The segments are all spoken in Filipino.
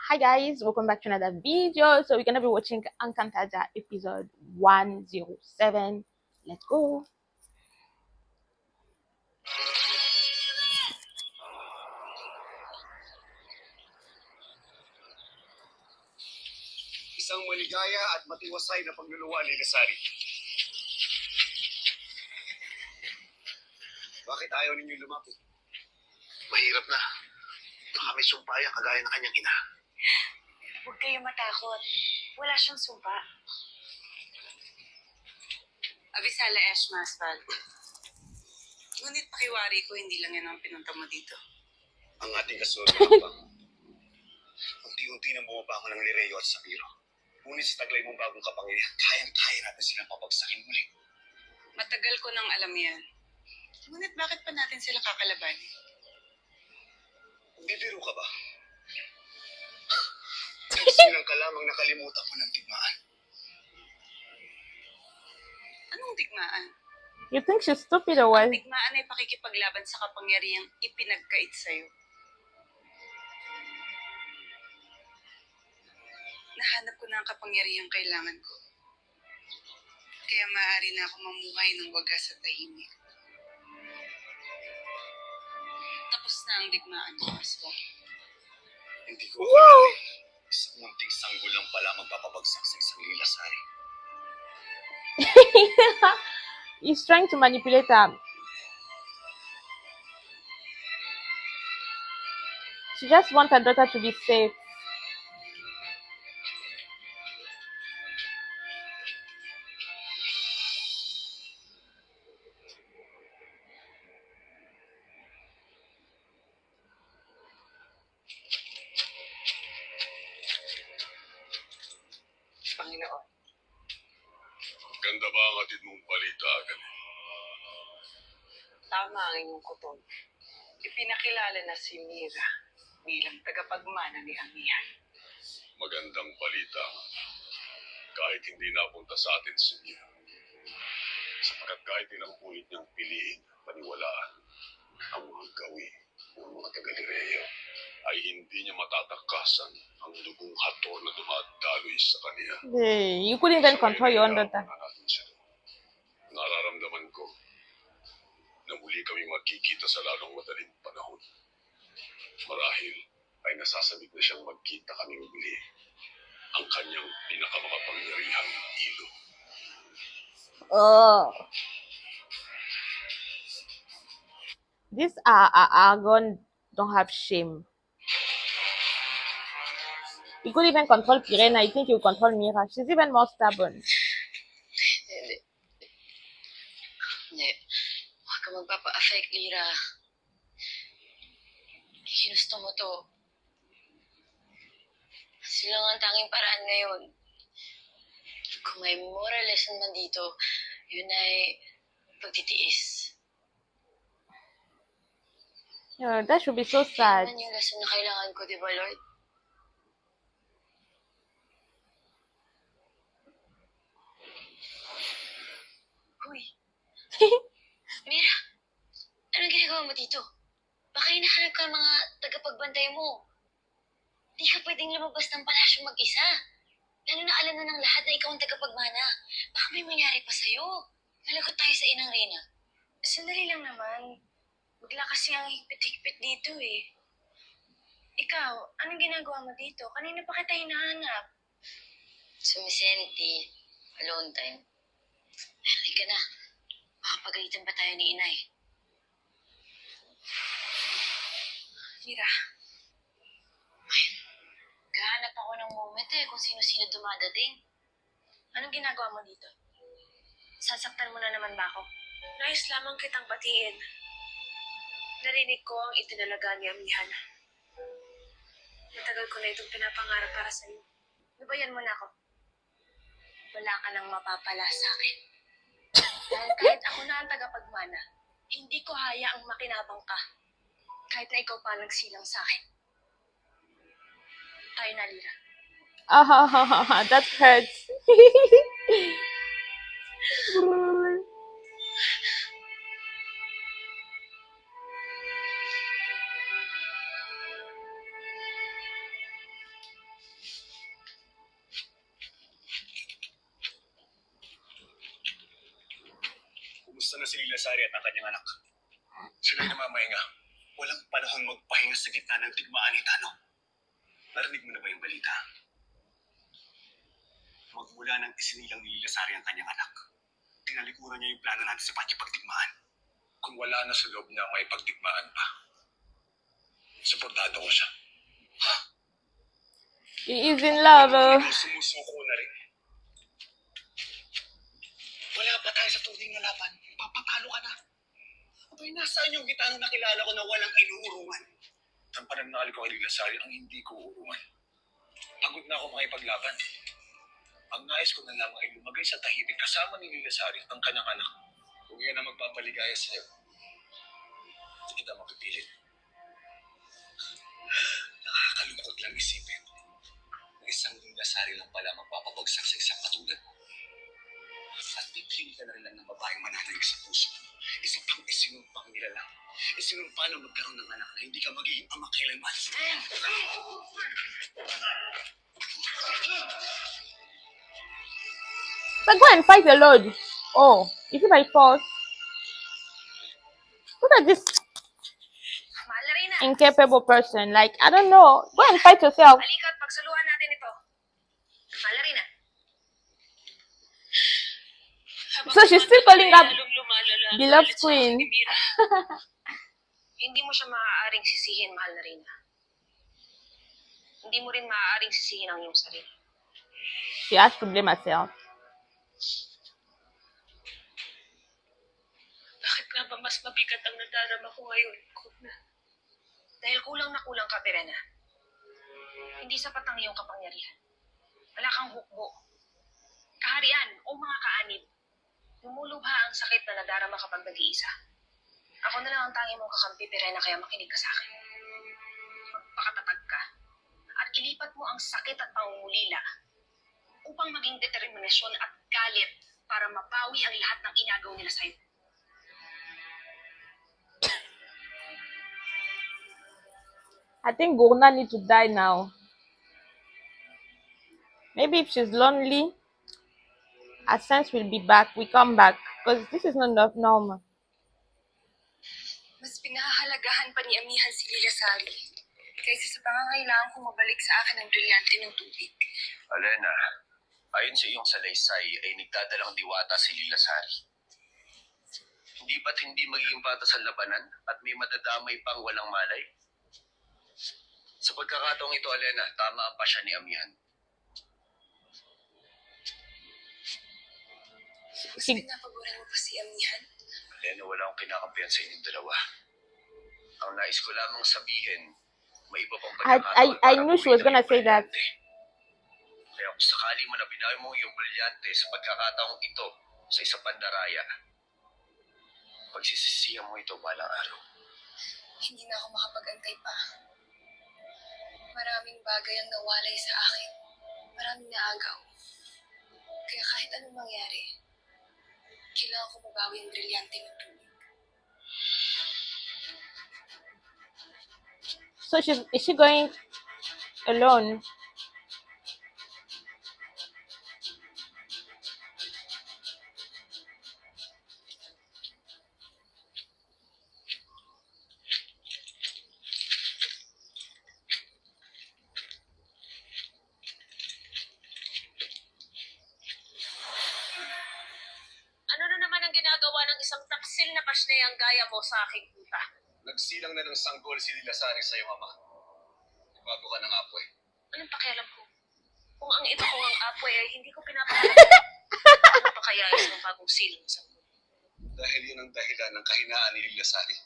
Hi guys, welcome back to another video. So we're gonna be watching Encantada episode 107. Let's go. Isang maligaya at matiwasay na pagluluwa ni Nasari. Bakit ayaw ninyo lumapit? Mahirap na. Baka may sumpaya kagaya ng kanyang ina. Huwag kayong matakot. Wala siyang sumpa. Abisala Eshmasval. Ngunit pakiwari ko, hindi lang yan ang pinunta mo dito. Ang ating kasunod na bang unti-unti nang bumabangon ng Lireo at Sapiro. Ngunit sa taglay mong bagong kapangyarihan, kayang-kaya natin silang pabagsakin muli. Matagal ko nang alam yan. Ngunit bakit pa natin sila kakalaban? Bibiro ka ba? Nagsilang ka lamang nakalimutan mo ng tigmaan. Anong digmaan? You think she's stupid or what? Ang digmaan ay pakikipaglaban sa kapangyarihang ipinagkait sa'yo. Nahanap ko na ang kapangyarihang kailangan ko. Kaya maaari na ako mamuhay ng wagas at tahimik. Tapos na ang digmaan ko, Aswa. Hindi ko akalain. Isang munting sanggol lang pala magpapabagsak sa isang lilasari. He's trying to manipulate her. She just wants her daughter to be safe. Panginoon. Ganda ba ang atid mong balita, Agane? Tama ang inyong kutob. Ipinakilala na si Mira bilang tagapagmana ni Amihan. Magandang balita. Kahit hindi napunta sa atin si Mira. Sapagkat kahit inampulit niyang piliin, paniwalaan, ang mga gawin ng mga taga-Lireo ay hindi niya matatakasan ang dugong hator na dumadaloy sa kaniya. Hey, you couldn't even control your own daughter. Nararamdaman ko na muli kaming magkikita sa lalong madaling panahon. Marahil ay nasasabik na siyang magkita kaming muli ang kanyang pinakamakapangyarihang ilo. Oh. These Argon don't have shame. You could even control Pirena. You think you control Mira. She's even more stubborn. Hindi. Huwag ka magpapa-affect, Lira. Ginusto mo to. Sila nga ang tanging paraan ngayon. Kung may moral lesson man dito, yun ay pagtitiis. Yeah, that should be so sad. Yan yung lesson na kailangan ko, di ba, Lord? Huy! Mira! Anong ginagawa mo dito? Baka hinahanap ka ng mga tagapagbantay mo. Di ka pwedeng lumabas ng palasyo mag-isa. Lalo na alam na ng lahat na ikaw ang tagapagmana. Baka may mangyari pa sa'yo. Nalagot tayo sa inang Reyna. Sandali lang naman. Bigla kasi ang higpit-higpit dito eh. Ikaw, anong ginagawa mo dito? Kanina pa kita hinahanap. Sumisenti. Alone time. Halika na. Makapagalitan pa tayo ni Inay. Mira. Gahanap ako ng moment kung sino-sino dumadating. Anong ginagawa mo dito? Sasaktan mo na naman ba ako? Nais lamang kitang batiin. Narinig ko ang itinalaga ni Amihan. Matagal ko na itong pinapangarap para sa'yo. Lubayan mo na ako. Wala ka nang mapapala sa akin. Dahil kahit ako na ang tagapagmana, hindi ko hayaang makinabang ka. Kahit na ikaw pa nagsilang sa akin. Tayo na, Lira. Ah, that hurts. Kumusta na si Lasari at ang kanyang anak? Sila'y namamahinga. Walang panahon magpahinga sa gitna ng tigmaan ni Tano. Narinig mo na ba yung balita? Magmula nang isinilang ni Lasari ang kanyang anak, tinalikuran niya yung plano natin sa pakipagtigmaan. Kung wala na sa loob niya may pagtigmaan pa, suportado ko siya. He is in love. Sumusuko na rin. Wala pa tayo sa tunay na laban. Papatalo ka na. Abay, nasaan yung gitano nakilala ko na walang inuurungan? Ang pananali ko kay Lasari ang hindi ko uurungan. Pagod na ako makipaglaban. Ang nais ko na lamang ay lumagay sa tahimik kasama ni Lasari at ang kanyang anak. Kung yan ang magpapaligaya sa'yo, hindi kita mapipilit. Nakakalungkot lang isipin. Isang Lasari lang pala magpapabagsak sa isang katulad mo. At pipili ka na rin lang ng babaeng mananalig sa puso. Isa pang isinumpang nila lang. Isinumpa na magkaroon ng anak na hindi ka magiging ama kailanman. But go and fight the Lord. Oh, is it by force? Look at this Mahal na Reyna. incapable person. Like, I don't know. Go and fight yourself. Halika at pagsaluhan natin ito. Mahal na Reyna. So she's still calling up beloved queen. Hindi mo siya maaaring sisihin, mahal na Reyna. Hindi mo rin maaaring sisihin ang iyong sarili. She has to blame herself. Bakit nga ba mas mabigat ang nadarama ko ngayon? Dahil kulang na kulang ka, Perena. Hindi sapat ang iyong kapangyarihan. Wala kang hukbo. Kaharian o mga kaanib. Lumulubha ang sakit na nadarama kapag nag-iisa. Ako na lang ang tangi mong kakampi, Perena, kaya makinig ka sa akin. Magpakatatag ka. At ilipat mo ang sakit at pangungulila upang maging determinasyon at galit para mapawi ang lahat ng inagaw nila sa'yo. I think Gurna needs to die now. Maybe if she's lonely, her sense will be back. We come back. Because this is not normal. Mas pinahahalagahan pa ni Amihan si Lilasari kaysa sa pangangailangan kong mabalik sa akin ang brilyante ng tubig. Alena, ayon sa iyong salaysay ay nagdadalang diwata si Lilasari. Hindi ba't hindi magiging patas ang labanan at may madadamay pang walang malay? Sa pagkakataong ito, Alena, tama ang pasya ni Amihan. Mas pinapaboran mo pa si Amihan? Alena, wala akong kinakampihan sa inyong dalawa. Ang nais ko lamang sabihin, may iba pang I knew she was gonna say that. Kaya kung sakali mo na binawi mo yung brilyante sa pagkakataong ito sa isang pandaraya, pagsisisihan mo ito balang araw. Hindi na ako makapag-antay pa. Maraming bagay ang nawalay sa akin. Maraming naagaw. Kaya kahit anong mangyari, kailangan ko mabawi ang brilyante ng tubig. So is she going alone? Ano na naman ang ginagawa ng isang taksil na pasneyang gaya mo sa aking puta? Nagsilang na ng sanggol si Lilasari sa'yo, Mama. Bago ka ng apoy. Anong pakialam ko? Kung ang ito kong ang apoy ay hindi ko pinapakalaman, ano pa kaya isang bagong silang sa mundo? Dahil yun ang dahilan ng kahinaan ni Lilasari.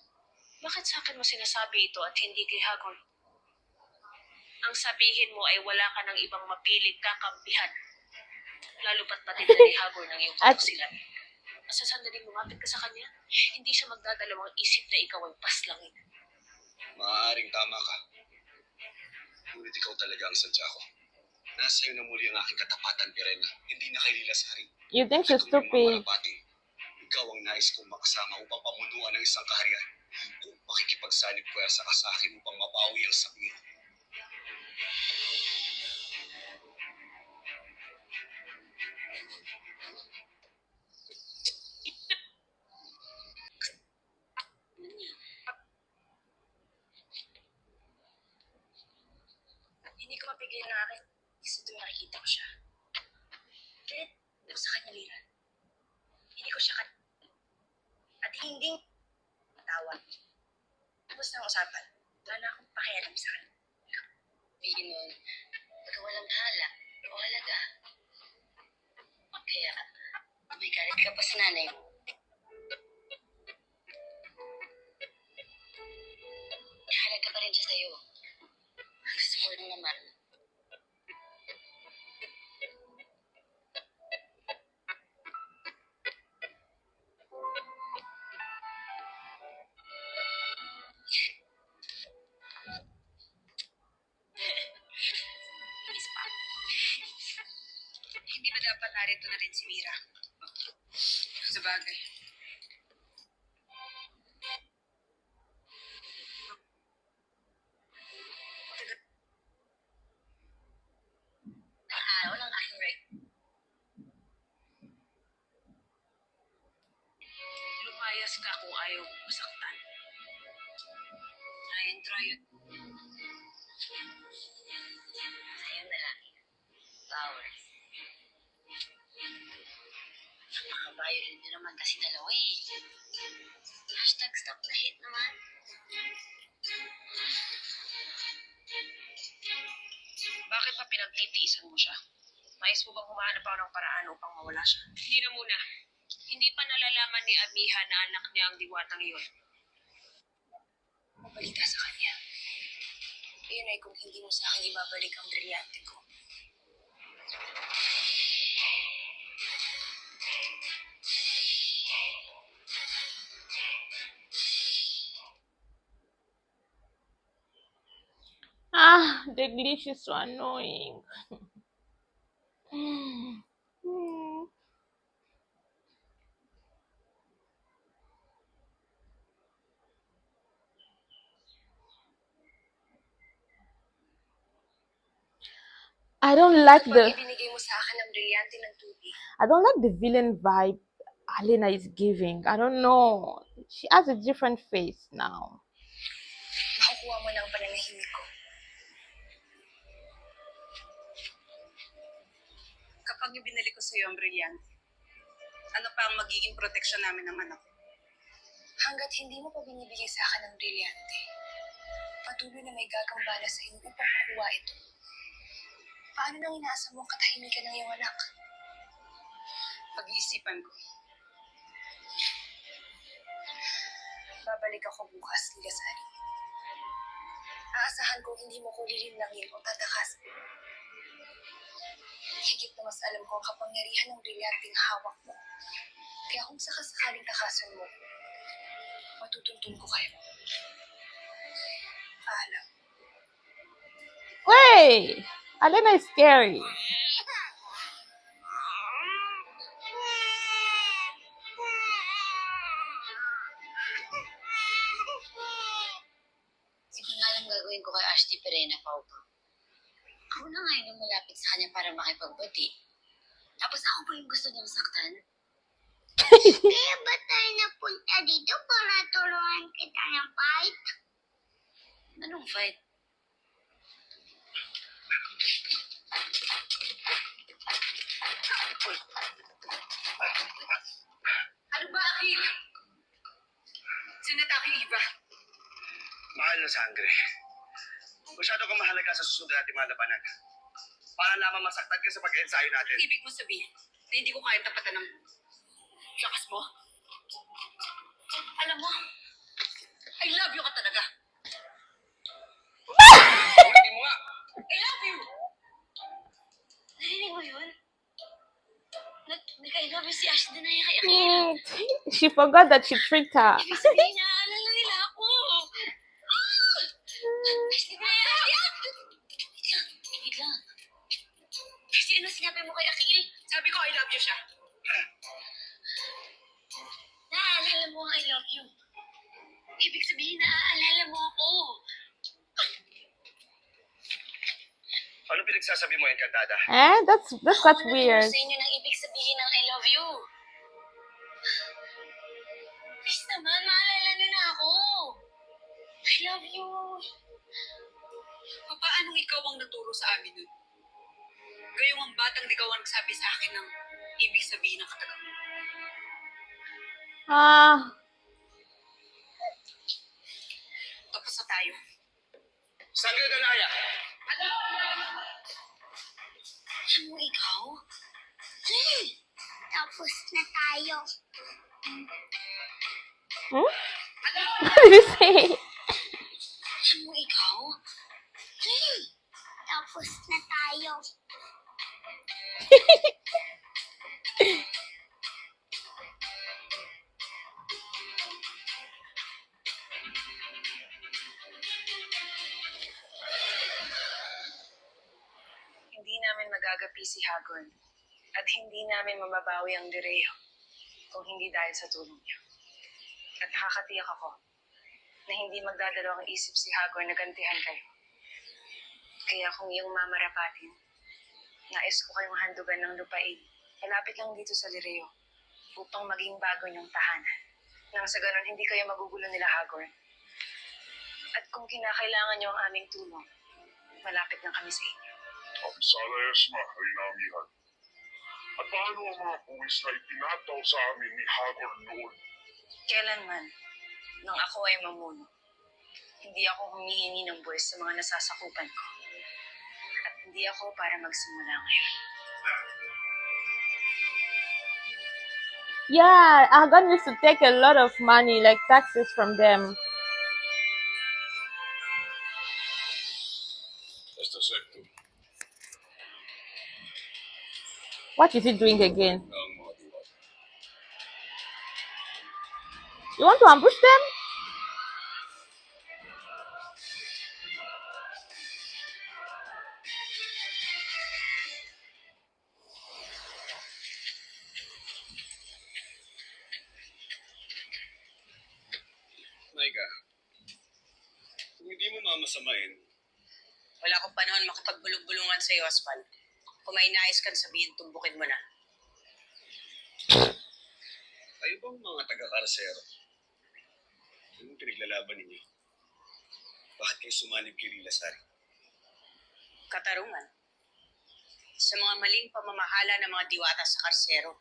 Bakit sa akin mo sinasabi ito at hindi kay Hagor? Ang sabihin mo ay wala ka ng ibang mapiling kakampihan. Lalo pat matinda ni Hagor ng iyong At- kapusilan. Sa sandaling lumapit ka sa kanya, hindi siya magdadalawang isip na ikaw ay paslangin. Maaaring tama ka. Ngunit ikaw talaga ang sadya ko. Nasa iyo na muli ang aking katapatan, Perena. Hindi na kay Lilasari. You think she's At kung may stupid? mga marapati, ikaw ang nais kong makasama upang pamunuan ng isang kaharian. Kung makikipagsanib puwersa ka sa akin upang mapawi ang sakit. Hindi ko mapigil na akin kasi tuwing nakikita ko siya. Galit ako sa kanya, Lira. Hindi ko siya at hindi tawad. Tapos na ang usapan. Wala na akong pakialam sa kanya. Bigyan nun, pagka walang hala o halaga. Kaya, may galit ka pa sa nanay mo. Halaga pa rin siya sa'yo. Gusto ko lang naman. Miss pa. Hindi ba dapat narito na rin si Mira? Sa bagay. Ang araw ng aking reg. Lumayas ka kung ayaw masaktan. Try it. Ayun na lang. Flowers. Napaka-violent nyo naman kasi dalawa eh. Hashtag stop the hate naman. Bakit ba pinagtitiisan mo siya? Mais mo bang humahanap ako ng paraan upang mawala siya? Hindi na muna. Hindi pa nalalaman ni Amiha na anak niya ang diwatang iyon. Mabalita sa kanya. Iyon ay kung hindi mo sa akin ibabalik ang brilyante ko. Ah, the glitch is so annoying. I don't like Kapag ibinigay mo sa akin ang brilyante ng tubig, I don't like the villain vibe Alina is giving. I don't know. She has a different face now. makukuha mo ng pananahimik ko. Kapag ibinalik ko sa iyo ang brilyante, ano pa ang magiging proteksyon namin ng anak ko? Hanggat hindi mo pa binibigay sa akin ang brilyante, patuloy na may gagambala sa inyo upang makuha ito. Paano nang inaasa mo ang katahimikan ng iyong anak? Pag-iisipan ko. Babalik ako bukas, Ligasari. Aasahan ko hindi mo ko lilinangin o tatakasan. Higit na mas alam ko ang kapangyarihan ng brilyanting hawak mo. Kaya kung sakasakaling takasan mo, matutuntun ko kayo. Paalam. Wait! Alina is scary. Sige nga lang gagawin ko kay Ashti Perena, Paupa. Ako na nga yung malapit sa kanya para makipagbati. Tapos ako pa yung gusto niyang saktan. Kaya ba tayo napunta dito para tulungan kita ng fight? Anong fight? Ano ba, Akil? Sinatake yung iba. Mahal na sangre. Masyado kang mahalaga sa susunod natin mga labanan. Para lamang masaktan ka sa pag-ensayo natin. Ibig mo sabihin na hindi ko kaya tapatan ng lakas mo? Alam mo, I love you ka talaga. Hindi mo nga. I love you! Narinig mo yun? Nag-I love you si Ashton na kay Akil. She forgot that she tricked her. Ibig sabihin na alala nila ako. Ashton na Wait lang. Kasi ano sinabi mo kay Akil? Sabi ko I love you siya. Naaalala mo ang I love you. Ibig sabihin naaalala mo ako. Ano pinagsasabi mo, Encantada? Eh? That's weird. Sa inyo ng ibig sabihin ng I love you. Please naman, maalala niyo na ako. I love you. Papaanong ikaw ang nagturo sa amin nun? Gayong ang batang ligaw ang nagsabi sa akin ng ibig sabihin ng katagang mo. Ah, Tapos na tayo. Sangre Ganaya! Ano ikaw? Tapos na tayo. hmm? What did you say? Ano ikaw? Tapos na tayo. Hindi namin magagapi si Hagorn at hindi namin mababawi ang Lireo kung hindi dahil sa tulong niya. At nakakatiyak ako na hindi magdadalawang isip si Hagorn na gantihan kayo. Kaya kung iyong mamarapatin, nais ko kayong handugan ng lupain. Malapit lang dito sa Lireo upang maging bago niyong tahanan. Nang sa ganon, hindi kayo magugulo nila Hagorn. At kung kinakailangan niyo ang aming tulong, malapit lang kami sa inyo. Apisala Esma ay namihan. At paano ang mga buwis na itinataw sa amin ni Hagor noon? Kailanman, nang ako ay mamuno, hindi ako humihingi ng buwis sa mga nasasakupan ko. At hindi ako para magsimula ngayon. Yeah, Argon used to take a lot of money, like taxes from them. Esta secto, What is he doing again? ang mga diwata. You want to ambush them? Maika, kung hindi mo mamasamain, Wala akong panahon makipagbulong-bulungan sa iyo, Aspal. Kung may nais kang sabihin, tumbukin mo na. kayo bang mga taga-karasero? Anong pinaglalaban ninyo? Bakit kayo sumanib kay Lilasari? Katarungan. Sa mga maling pamamahala ng mga diwata sa karsero.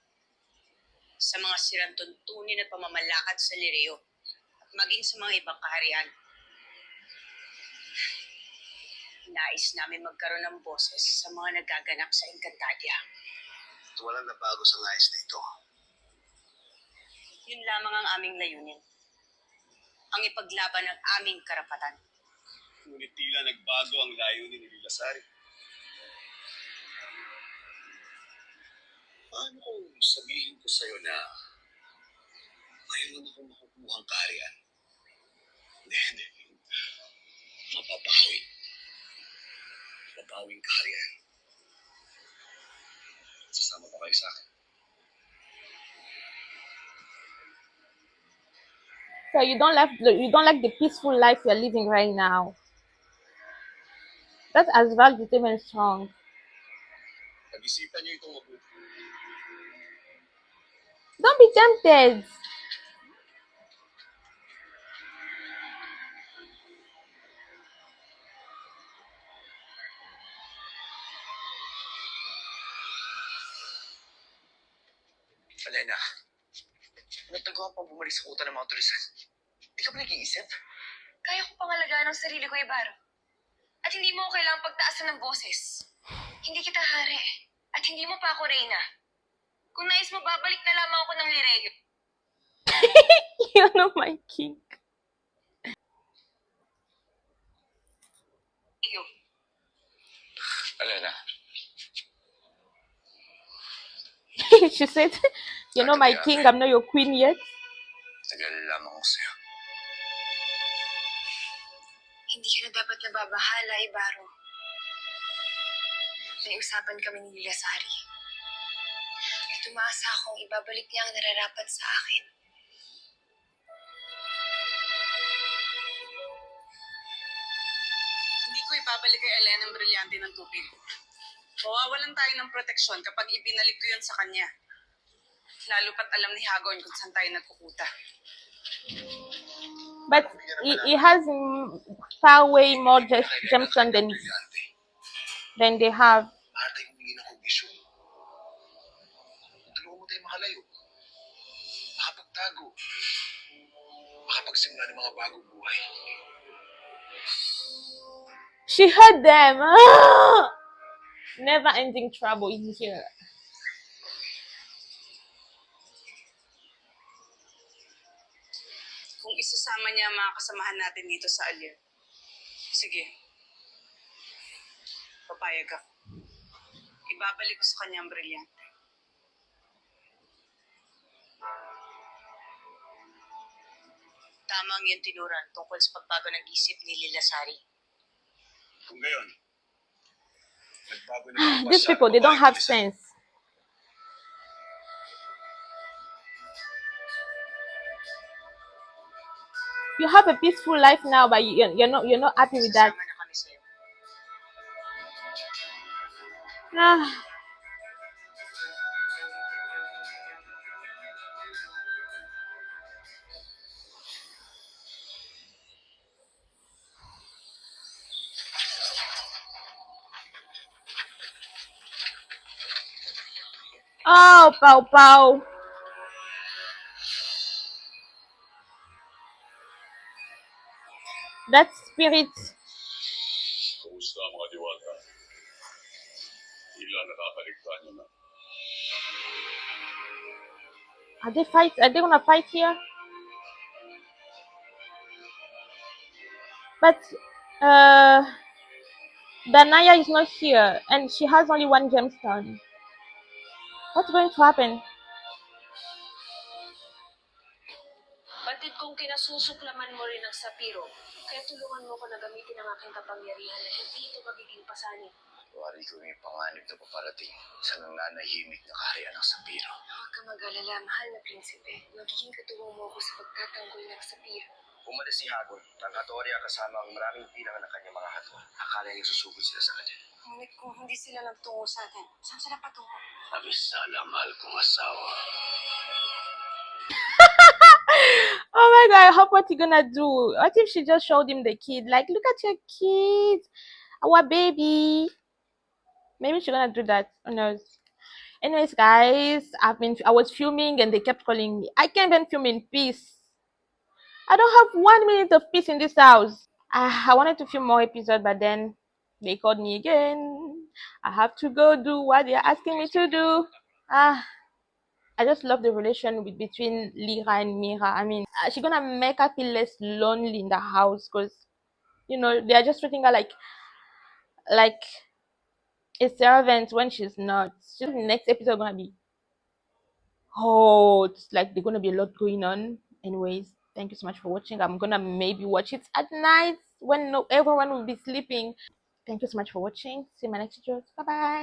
Sa mga sirang tuntunin at pamamalakad sa Lireo. At maging sa mga ibang kaharian. Nais namin magkaroon ng boses sa mga nagaganap sa Encantadia. At walang nabago sa nais na ito. Yun lamang ang aming layunin. Ang ipaglaban ng aming karapatan. Ngunit tila nagbago ang layunin ni Lilasari. Paano kung sabihin ko sa'yo na mayroon akong makukuhang kaharian? Hindi. Mapapawi. Mapawing kaharian. Sasama pa kayo sa akin. So you don't like the peaceful life you're living right now. That's Asval Vitamin song. Pag-isipan niyo itong mabuti. Don't be tempted. Elena, natagawa pa bumalik sa kuta ng mga tulisan. Di ka ba nag-iisip? Kaya ko pangalagaan ang sarili ko, Ibaro. At hindi mo ko kailangang pagtaasan ng boses. Hindi kita hari. At hindi mo pa ako reyna. Kung nais mo, babalik na lamang ako ng Lireo. You know my king. Elena, She said, you know my king, I'm not your queen yet. tagal lamang ko sa'yo. Hindi ka na dapat nababahala, Ibaro. May usapan kami ni Lilasari. At umaasa akong ibabalik niya ang nararapat sa akin. Hindi ko ibabalik kay Elena ang brilyante ng tubig. Mawawalan tayo ng proteksyon kapag ibinalik ko yun sa kanya. Lalo pat alam ni Hagorn kung saan tayo nagkukuta. But he has far way more Jameson than they have. Mahal tayong humingi ng komisyon. Tulungan mo tayo makalayo. Makapagtago. Makapagsimula ng mga bagong buhay. She heard them. Ah! Never ending trouble is here. Kung isasama niya ang mga kasamahan natin dito sa Alyer, sige. Papayag ako. Ibabalik ko sa kanya ang brilyante. Tama ang iyong tinuran tungkol sa pagbago ng isip ni Lila Sari. Kung ngayon, nagbago na ang These people, they don't have sense. You have a peaceful life now, but you're not happy with that. Sasama na kami sa'yo. Ah. Oh, Pau Pau. That spirit. Kumusta ang mga diwata? Tila nakakaligtaan nyo na. Are they gonna fight here? But Danaya is not here and she has only one gemstone. What's going to happen? Batid kong kinasusuklaman mo rin ang sapiro, kaya tulungan mo ko na gamitin ang aking kapangyarihan na hindi ito magiging pasanin. Wari ko may panganib na paparating sa nananahimik na kaharian ng sapiro. Huwag ka mag-alala, mahal na prinsipe. Magiging katuwang mo ako sa pagtatanggol ng sapiro. Umalis si Hagon, ng Hatoria kasama ang maraming bilang ng kanyang mga hatol. Akala niya susugod sila sa kanya. Ngunit kung hindi sila nagtungo sa atin, saan sila patungo? Abisala, mahal kong asawa. Oh my god, I hope what he gonna do. What if she just showed him the kid? Like, look at your kid, our baby. Maybe she's gonna do that. Who knows? Anyways, guys, I was filming and they kept calling me. I can't even film in peace. I don't have 1 minute of peace in this house. I wanted to film more episodes, but then they called me again. I have to go do what they're asking me to do. I just love the relation between Lyra and Mira. I mean, she's gonna make her feel less lonely in the house because, you know, they are just treating her like a servant when she's not. The next episode gonna be, oh, it's like there's gonna be a lot going on. Anyways, thank you so much for watching. I'm gonna maybe watch it at night when everyone will be sleeping. Thank you so much for watching. See you in my next videos. Bye bye.